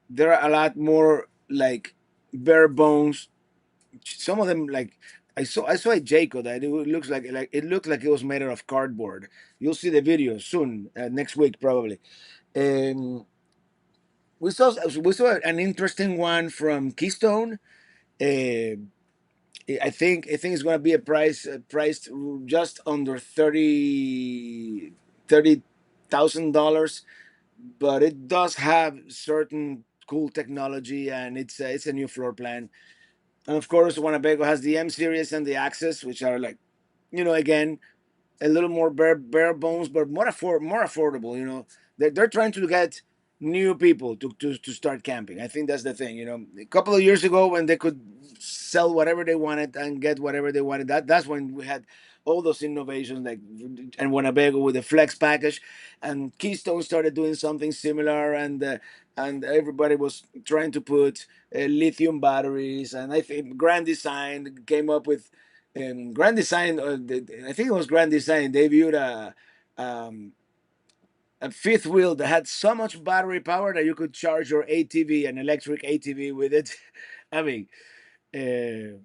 there are a lot more like bare bones. Some of them like I saw a Jayco that it looks like it was made out of cardboard. You'll see the video soon, next week probably. And we saw an interesting one from Keystone. Uh, I think it's going to be a price priced just under $30,000, but it does have certain cool technology, and it's a new floor plan. And of course, Winnebago has the M series and the Access, which are like, again, a little more bare bones, but more affordable. They're trying to get new people to start camping. I think that's the thing. A couple of years ago, when they could sell whatever they wanted and get whatever they wanted, that's when we had all those innovations, like and Winnebago with the Flex package, and Keystone started doing something similar, and everybody was trying to put lithium batteries, and I think Grand Design came up with Grand Design, I think it was Grand Design, debuted um, a fifth wheel that had so much battery power that you could charge your ATV, an electric ATV, with it. I mean, uh,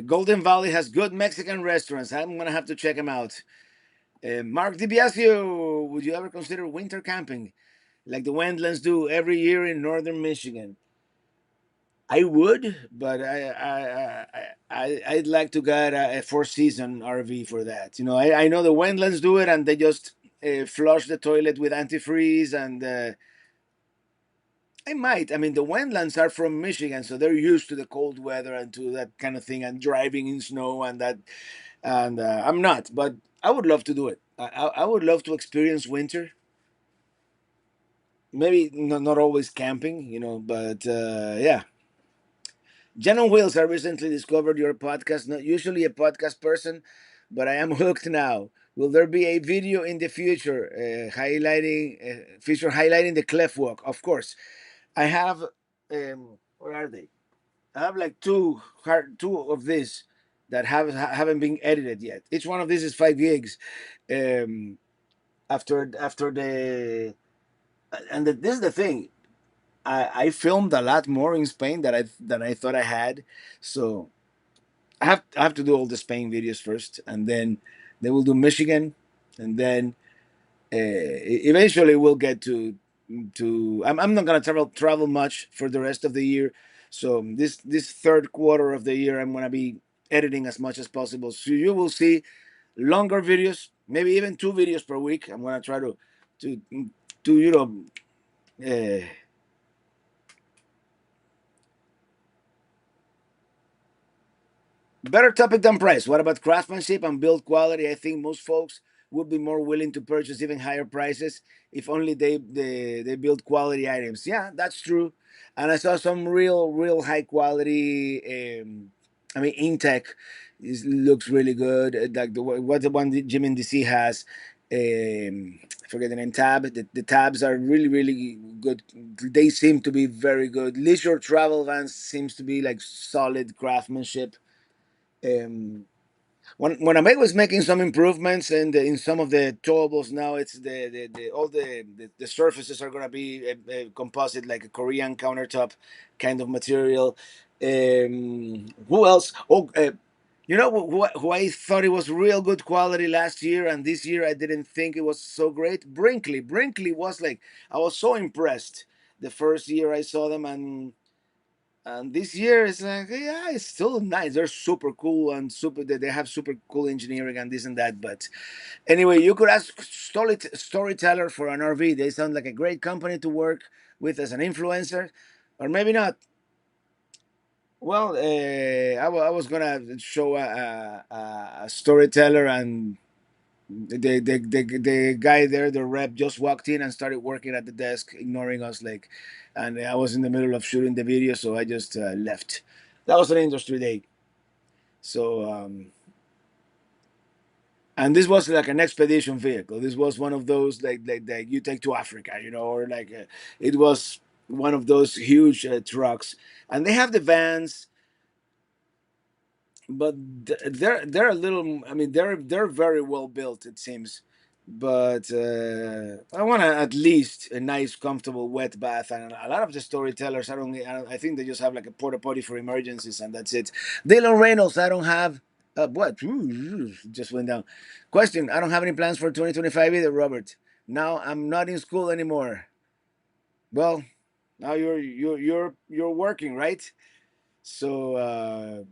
Golden Valley has good Mexican restaurants. I'm gonna have to check them out. Mark DiBiasio, would you ever consider winter camping like the Wendlands do every year in northern Michigan? I would, but I'd like to get a four-season RV for that. I know the Wendlands do it, and they just flush the toilet with antifreeze, I might. I mean, the Wendlands are from Michigan, so they're used to the cold weather and to that kind of thing, and driving in snow and that. And I'm not, but I would love to do it. I would love to experience winter. Maybe not always camping, but yeah. Jen on Wheels, I recently discovered your podcast. Not usually a podcast person, but I am hooked now. Will there be a video in the future highlighting the Clef Walk? Of course. I have, where are they? I have like two of these that haven't been edited yet. Each one of these is 5 gigs. Um, after the and this is the thing. I filmed a lot more in Spain than I thought I had. So I have to do all the Spain videos first, and then they will do Michigan, and then eventually we'll get to. I'm not gonna travel much for the rest of the year. So this third quarter of the year, I'm gonna be editing as much as possible. So you will see longer videos, maybe even 2 videos per week. I'm gonna try to to uh, better topic than price. What about craftsmanship and build quality? I think most folks would be more willing to purchase even higher prices if only they build quality items. Yeah, that's true. And I saw some real high quality. I mean, Intech looks really good. Like what the one that Jim in DC has. I forget the name. The tabs are really good. They seem to be very good. Leisure travel vans seems to be like solid craftsmanship. um, when Ameg was making some improvements and in some of the towables now, it's the all the surfaces are gonna be a composite, like a Korean countertop kind of material. Who else? Oh, who I thought it was real good quality last year, and this year I didn't think it was so great. Brinkley was like, I was so impressed the first year I saw them, and this year it's like, yeah, it's still nice. They're super cool and they have super cool engineering and this and that. But anyway, you could ask Storyteller for an RV. They sound like a great company to work with as an influencer, or maybe not. Well, I was gonna show a Storyteller, and the guy there, the rep, just walked in and started working at the desk, ignoring us. Like, and I was in the middle of shooting the video, so I just left. That was an industry day. So, and this was like an expedition vehicle. This was one of those like that you take to Africa, or like it was one of those huge trucks. And they have the vans, but they're a little. I mean, they're very well built. It seems, but I want at least a nice, comfortable wet bath. And a lot of the storytellers, I think they just have like a porta potty for emergencies, and that's it. Dylan Reynolds, I don't have. What? Just went down. Question: I don't have any plans for 2025 either, Robert. Now I'm not in school anymore. Well, now you're working, right? So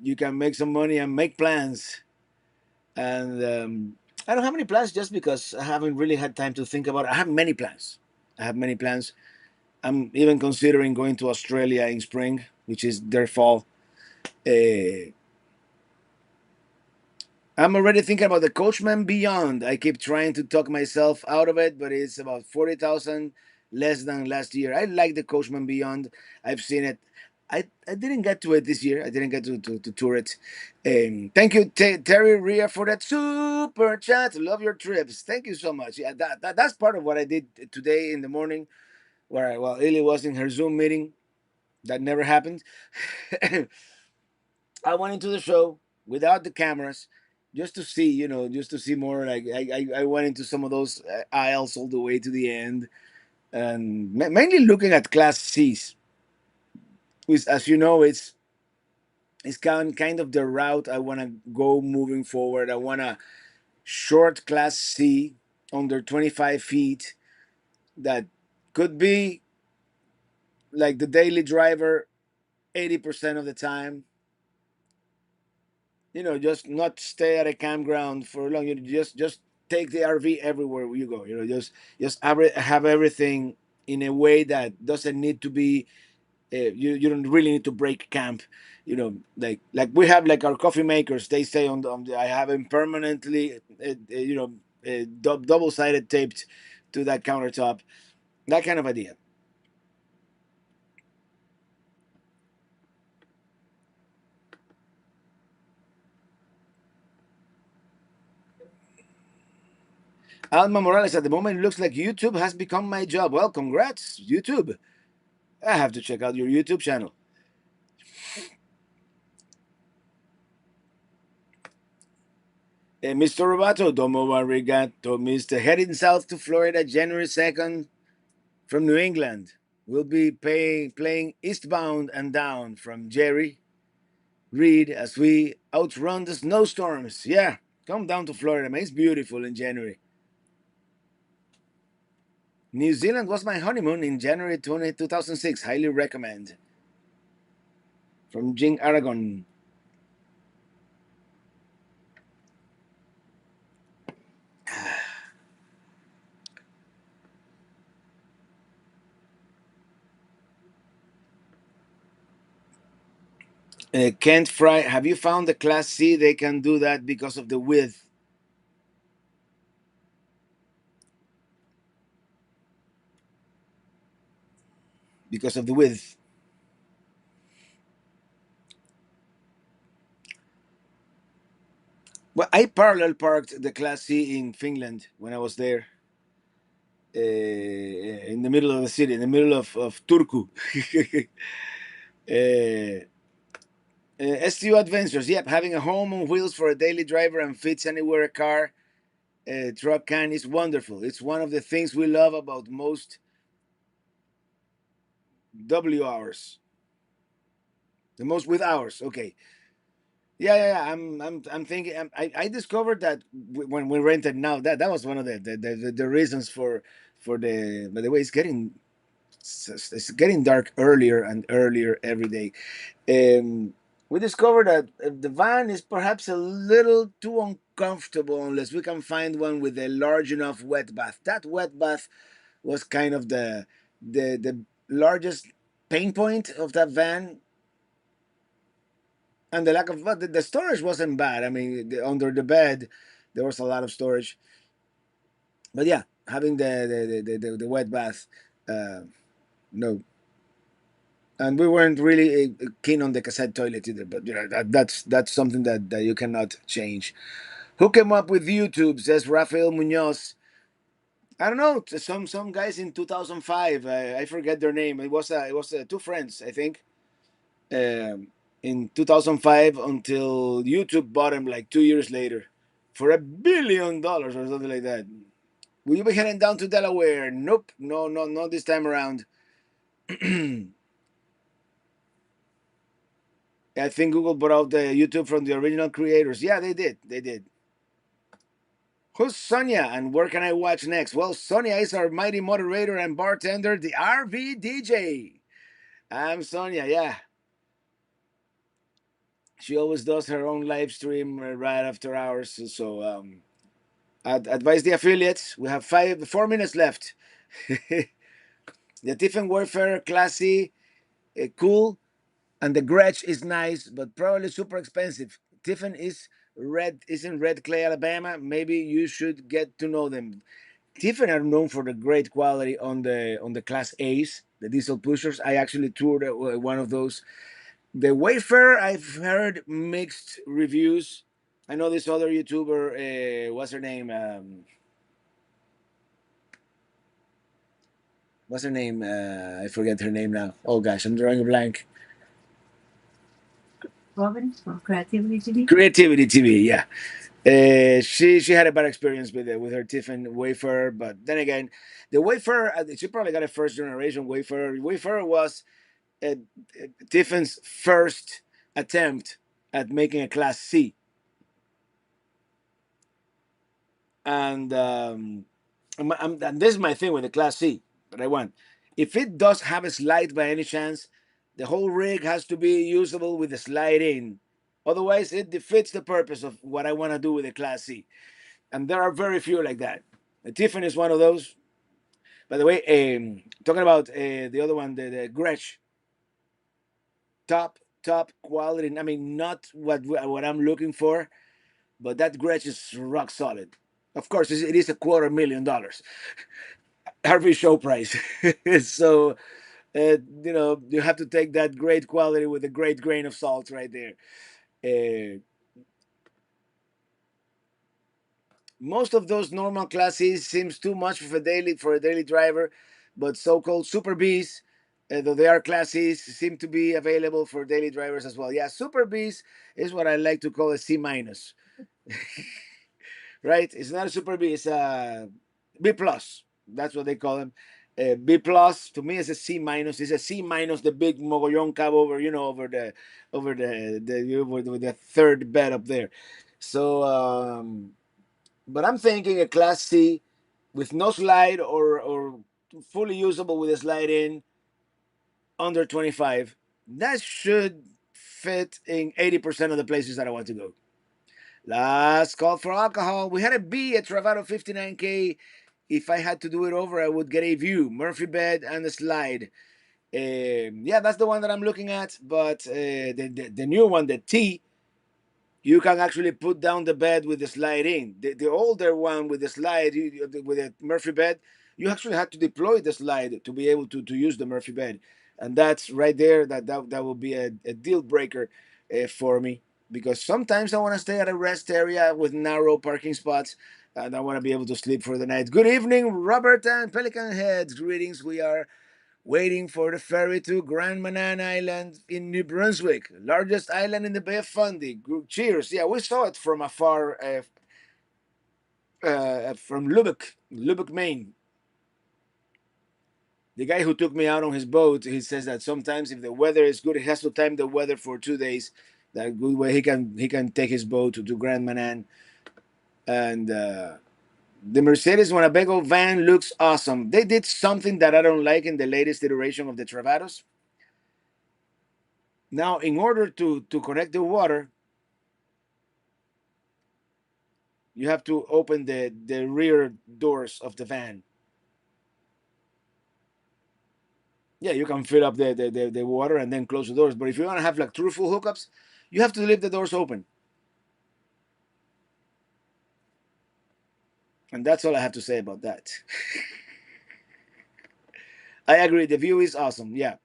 you can make some money and make plans. And I don't have any plans just because I haven't really had time to think about it. I have many plans. I have many plans. I'm even considering going to Australia in spring, which is their fall. Uh, I'm already thinking about the Coachman Beyond. I keep trying to talk myself out of it, but it's about 40,000 less than last year. I like the Coachman Beyond. I've seen it. I didn't get to it this year. I didn't get to tour it. Thank you, Terry Ria, for that super chat. Love your trips. Thank you so much. Yeah, that's part of what I did today in the morning, where while Illy was in her Zoom meeting. That never happened. I went into the show without the cameras, just to see, just to see more. Like I went into some of those aisles all the way to the end, and mainly looking at Class C's, which, as you know, it's kind of the route I want to go moving forward. I want a short Class C under 25 feet that could be like the daily driver 80% of the time. Just not stay at a campground for long. You just take the RV everywhere you go. Just have everything in a way that doesn't need to be. You don't really need to break camp. Like we have like our coffee makers. They say I have them permanently, double sided taped to that countertop. That kind of idea. Alma Morales, at the moment, it looks like YouTube has become my job. Well, congrats, YouTube. I have to check out your YouTube channel. Mr. Robato, domo arigato, Mr. Heading south to Florida January 2nd from New England. We'll be playing Eastbound and Down from Jerry Reed as we outrun the snowstorms. Yeah, come down to Florida, man. It's beautiful in January. New Zealand was my honeymoon in January 2006. Highly recommend. From Jing Aragon. Kent Fry, have you found the Class C? They can do that because of the width. Because of the width. Well, I parallel parked the Class C in Finland when I was there, in the middle of the city, in the middle of Turku. STU Adventures, yep, having a home on wheels for a daily driver and fits anywhere a car, truck can is wonderful. It's one of the things we love about most W hours. The most with hours, okay. Yeah. I'm thinking. I discovered that when we rented now, that was one of the reasons for the. By the way, it's getting dark earlier and earlier every day. We discovered that the van is perhaps a little too uncomfortable unless we can find one with a large enough wet bath. That wet bath was kind of the largest pain point of that van, and the lack of, but the storage wasn't bad. I mean, under the bed there was a lot of storage, but yeah, having the wet bath, uh, no. And we weren't really keen on the cassette toilet either, but that's something that you cannot change. Who came up with YouTube? Says Rafael Munoz. I don't know. Some guys in 2005. I forget their name. It was two friends, I think. In 2005 until YouTube bought him like 2 years later for $1 billion or something like that. Will you be heading down to Delaware? Nope. No, no, not this time around. I think Google bought out the YouTube from the original creators. Yeah, they did. They did. Who's Sonia and where can I watch next? Well, Sonia is our mighty moderator and bartender, the RV DJ. I'm Sonia, yeah. She always does her own live stream right after hours. So I'd advise the affiliates. We have 4 minutes left. The Tiffin Warfare Classy, cool, and the Gretsch is nice, but probably super expensive. Tiffin is in Red Clay, Alabama. Maybe you should get to know them. Tiffin are known for the great quality on the Class A's, the diesel pushers. I actually toured one of those. The Wayfarer, I've heard mixed reviews. I know this other YouTuber. What's her name? What's her name? I forget her name now. Oh gosh, I'm drawing a blank. Robin from Creativity TV. Creativity TV, yeah. She had a bad experience with her Tiffin Wayfarer, but then again, the Wayfarer, she probably got a first generation Wayfarer. Wayfarer was uh, Tiffin's first attempt at making a Class C, and this is my thing with the Class C that I want. If it does have a slide by any chance, the whole rig has to be usable with the slide in. Otherwise, it defeats the purpose of what I want to do with the Class C. And there are very few like that. The Tiffin is one of those. By the way, talking about the other one, the Gretsch, top quality. I mean, not what I'm looking for, but that Gretsch is rock solid. Of course, it is $250,000 RV show price. So you have to take that great quality with a great grain of salt right there. Uh, Most of those normal classes seems too much for a daily driver, but so-called super Bs, though they are classes, seem to be available for daily drivers as well. Yeah, super Bs is what I like to call a C minus, right? It's not a super B, it's a B plus. That's what they call them. B plus to me is a C minus. It's a C minus, the big mogollon cab over, over the third bed up there. So but I'm thinking a Class C with no slide or fully usable with a slide in under 25. That should fit in 80% of the places that I want to go. Last call for alcohol. We had a B at Travado 59K. If I had to do it over, I would get a view, Murphy bed, and a slide. Yeah, that's the one that I'm looking at. But the new one, the T, you can actually put down the bed with the slide in. The older one with the slide, with a Murphy bed, you actually had to deploy the slide to be able to use the Murphy bed. And that's right there, that will be a deal breaker for me. Because sometimes I want to stay at a rest area with narrow parking spots and I want to be able to sleep for the night. Good evening, Robert and Pelican Heads. Greetings. We are waiting for the ferry to Grand Manan Island in New Brunswick, largest island in the Bay of Fundy. Cheers. Yeah, we saw it from afar, from Lubbock, Maine. The guy who took me out on his boat, he says that sometimes if the weather is good, he has to time the weather for 2 days. That good way he can take his boat to Grand Manan. And the Mercedes Winnebago van looks awesome. They did something that I don't like in the latest iteration of the Travados. Now, in order to connect the water, you have to open the rear doors of the van. Yeah, you can fill up the water and then close the doors. But if you want to have like true full hookups, you have to leave the doors open. And that's all I have to say about that. I agree. The view is awesome. Yeah.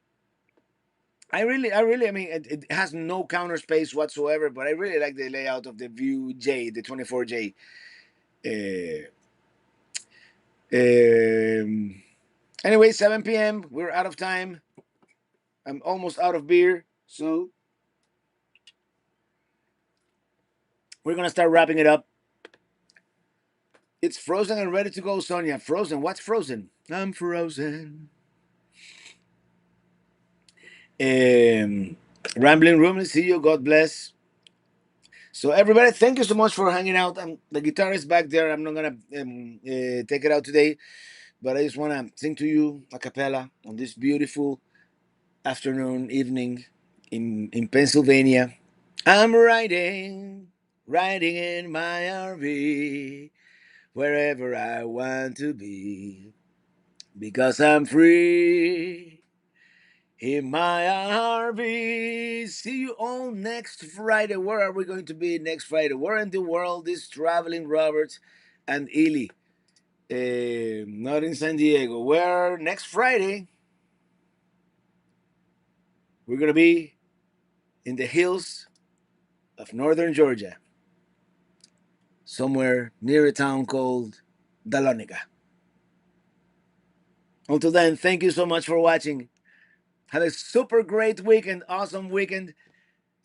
I mean, it has no counter space whatsoever, but I really like the layout of the View J, the 24J. Uh, anyway, 7 p.m. We're out of time. I'm almost out of beer. So we're going to start wrapping it up. It's frozen and ready to go, Sonia. Frozen. What's frozen? I'm frozen. Um, Rambling Room. See you. God bless. So everybody, thank you so much for hanging out. The guitar is back there. I'm not gonna take it out today, but I just wanna sing to you a cappella on this beautiful afternoon, evening in Pennsylvania. I'm riding in my RV wherever I want to be because I'm free. In my RV. See you all next Friday. Where are we going to be next Friday? Where in the world is traveling Robert and Ely? Not in San Diego. Where next Friday we're going to be in the hills of northern Georgia, somewhere near a town called Dahlonega. Until then, thank you so much for watching. Have a super great weekend, awesome weekend,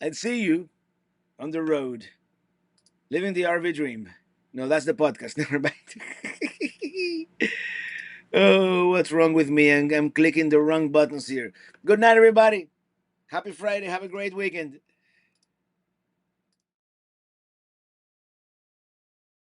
and see you on the road. Living the RV dream. No, that's the podcast. Never mind. Oh, what's wrong with me? I'm clicking the wrong buttons here. Good night, everybody. Happy Friday. Have a great weekend.